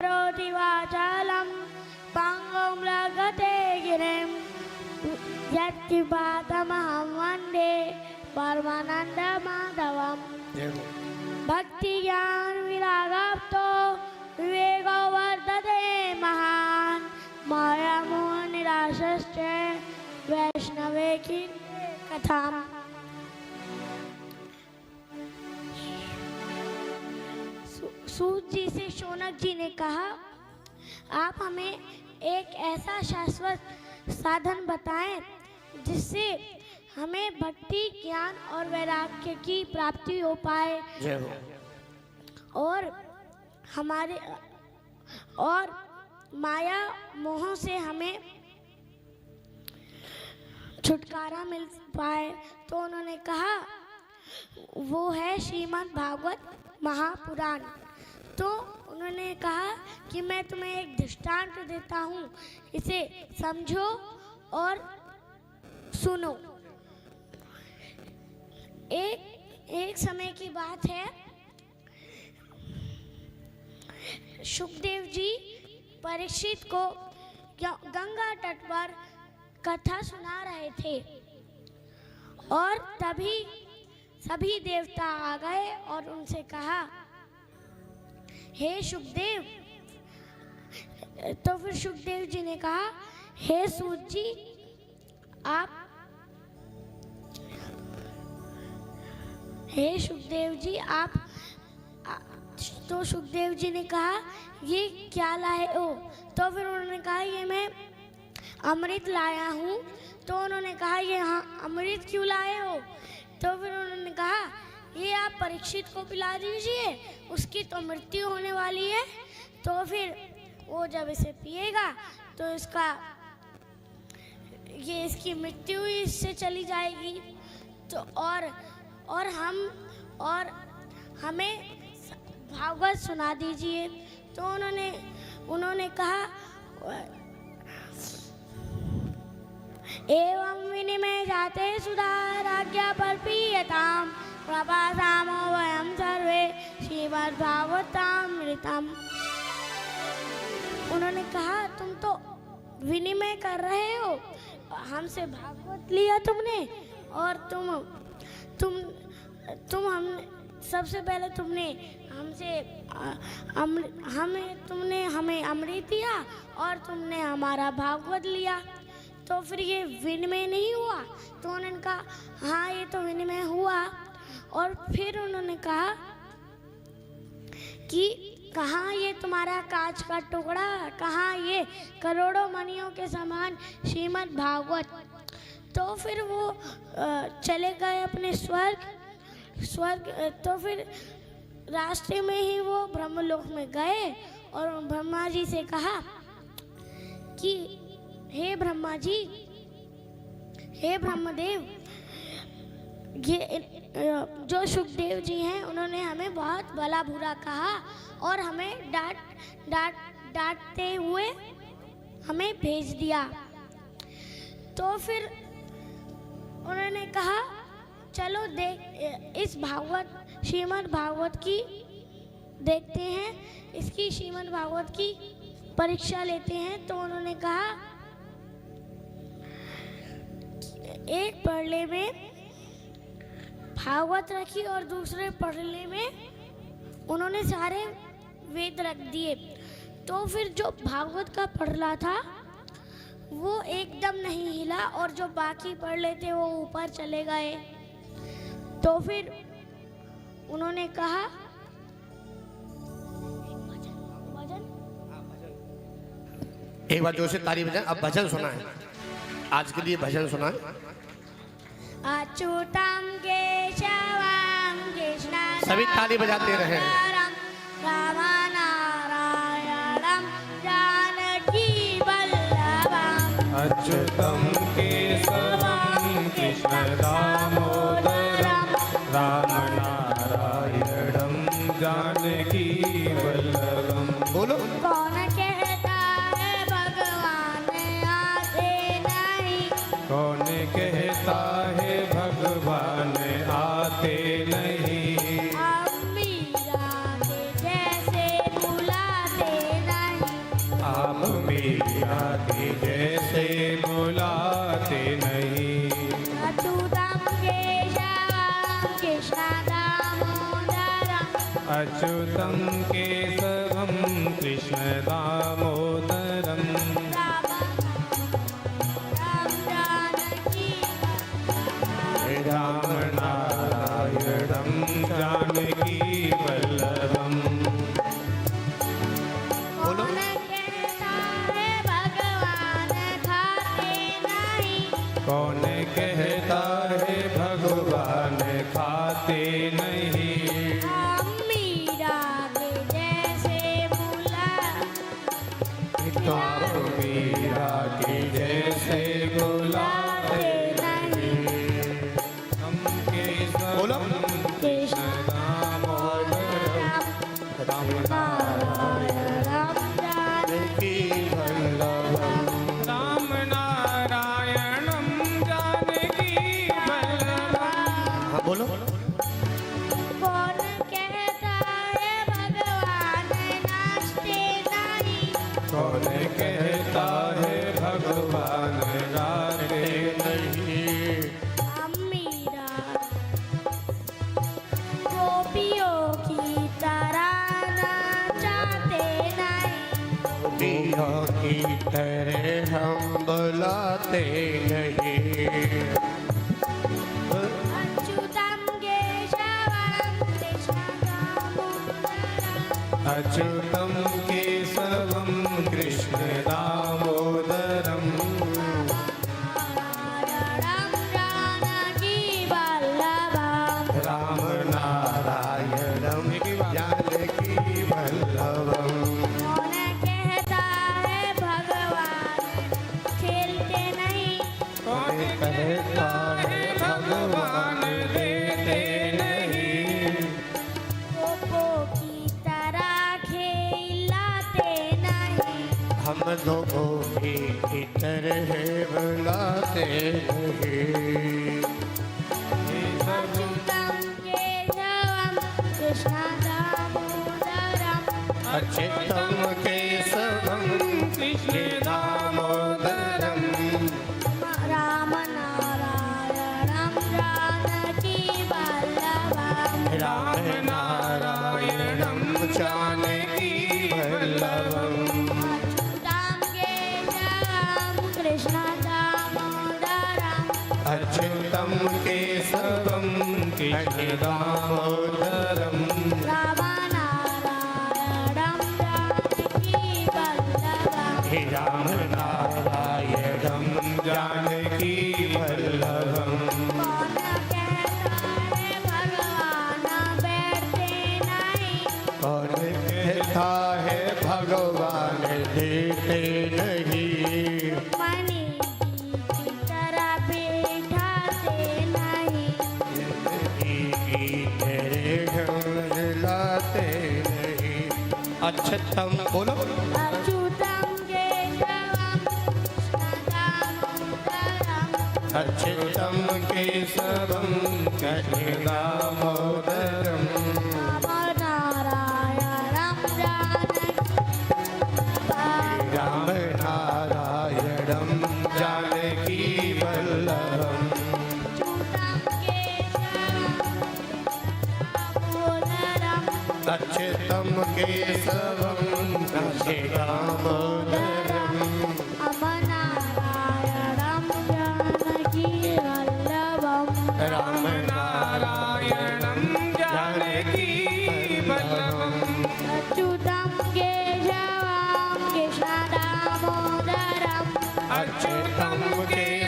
करोति वाचालं पङ्गुं लङ्घते गिरिं यत्कृपातमहं वन्दे परमानन्दमाधवम्। भक्तिज्ञानविरागाप्तो विवेको वर्धते महान् मायामोहनिराशश्च वैष्णवे कीर्ते कथाम्। सूत जी से शौनक जी ने कहा, आप हमें एक ऐसा शाश्वत साधन बताएं जिससे हमें भक्ति ज्ञान और वैराग्य की प्राप्ति हो पाए और माया मोह से हमें छुटकारा मिल पाए। तो उन्होंने कहा वो है श्रीमद् भागवत महापुराण। तो उन्होंने कहा कि मैं तुम्हें एक दृष्टांत देता हूँ, इसे समझो और सुनो। एक समय की बात है, शुकदेव जी परीक्षित को गंगा तट पर कथा सुना रहे थे और तभी सभी देवता आ गए और उनसे कहा, हे शुकदेव। तो फिर शुकदेव जी ने कहा, हे सूत जी आप, हे शुकदेव जी आप। तो शुकदेव जी ने कहा, ये क्या लाए हो? तो फिर उन्होंने कहा, ये मैं अमृत लाया हूँ। तो उन्होंने कहा, ये हाँ अमृत क्यों लाए हो? तो फिर उन्होंने कहा, ये आप परीक्षित को पिला दीजिए, उसकी तो मृत्यु होने वाली है। तो फिर वो जब इसे पिएगा तो इसकी मृत्यु ही इससे चली जाएगी। तो और हमें भागवत सुना दीजिए। तो उन्होंने कहा, एवं विनिमय जाते सुधा राज्ञा पर पीयताम प्रभासामो वयं सर्वे श्रीमद्भागवतामृतम्। उन्होंने कहा, तुम तो विनिमय कर रहे हो, हमसे भागवत लिया तुमने और सबसे पहले तुमने हमें अमृत दिया और तुमने हमारा भागवत लिया। तो फिर ये विनिमय नहीं हुआ? तो उन्होंने कहा, हाँ ये तो विनिमय हुआ। और फिर उन्होंने कहा कि कहाँ ये तुम्हारा कांच का टुकड़ा, कहाँ ये करोड़ों मणियों के समान श्रीमद् भागवत। तो फिर वो चले गए अपने स्वर्ग। तो फिर रास्ते में ही वो ब्रह्मलोक में गए और ब्रह्मा जी से कहा कि हे ब्रह्मा जी, हे ब्रह्मदेव, ये जो शुकदेव जी हैं उन्होंने हमें बहुत भला बुरा कहा और हमें डांटते हुए हमें भेज दिया। तो फिर उन्होंने कहा, चलो इस श्रीमद् भागवत की देखते हैं, इसकी श्रीमद् भागवत की परीक्षा लेते हैं। तो उन्होंने कहा, एक पड़ले में भागवत रखी और दूसरे पड़ले में उन्होंने सारे वेद रख दिए। तो फिर जो भागवत का पड़ला था वो एकदम नहीं हिला और जो बाकी पड़ले थे वो ऊपर चले गए। तो फिर उन्होंने कहा, एक बार जोर से ताली बजाएं। अब भजन सुना है, आज के लिए भजन सुना है। अच्युतम केशवम कृष्णं सभी ताली बजाते रहे। रामनारायणं जानकी वल्लभम्। अच्युतम केशवम कृष्ण दामोदरम रामनारायणं जानकी वल्लभम्। बोलो। कौन कहता है भगवान आते नहीं? कौन कहता है भगवान आते नहीं? हम मीरा के जैसे रुलाते नहीं। मीरा की जैसे बुलाते नहीं। अच्युतम केशवम कृष्ण दामोदरम अच्युतं केशवं कृष्ण दामोदरं राम नारायणं जानकी वल्लभम्। बोलो। कौन कहता है भगवान खाते नहीं। कौन कहता है भगवान खाते नहीं। हम मीरा के जैसे तो मीरा की जैसे बुलाते नहीं। हम बोलो। कृष्ण दामोदरम राम नारायणं जानकी वल्लभम्। राम नारायणं जानकी वल्लभम्। हाँ बोलो। कौन कहता है भगवान नाचते नहीं। कौन कहता है भगवान गाते नहीं। हम मीरा गोपियों की तरह नाचते नहीं। मीरा की तरह हम बुलाते नहीं। अच्युतम केशवम कृष्ण दामोदरम अच्युतं केशवं कृष्ण दामोदरं नारायणं जानकी वल्लभम्। राम नारायणं जानकी वल्लभम्। कौन कहता है भगवान खेलते नहीं। कौन कहता है भगवान देते नहीं। गोपों की तरह खेलाते नहीं। हम लोगों की तरह बुलाते नहीं। अच्युतम केशवम कृष्ण दामोदरम अच्युतं केशवं कृष्ण दामोदरं राम नारायणं जानकी वल्लभम्। राम नारायणं जानकी वल्लभम्। अच्युतं केशवं कृष्ण दामोदरम अच्युतं केशवं कृष्ण दामोदरं राम नारायणं जानकी वल्लभम्। राम नारायणं जानकी वल्लभम्। कौन कहता है भगवान बैठते नहीं। कौन कहता है भगवान देते नहीं। मणि की तरह बैठाते नहीं। की तरह हम बुलाते नहीं। अच्युतम बोलो। अच्युतं केशवं कृष्ण दामोदरम अच्युतं केशवं कृष्ण दामोदरं राम नारायणं जानकी राम नारायणं जानकी वल्लभम्। अच्युतं केशवं कृष्ण दामोदरम अच्युतं राम नारायणं जानकी वल्लभम्। राम नारायणं जानकी वल्लभम्। अच्युतं केशवं कृष्ण दामोदरम अच्युतं केशवं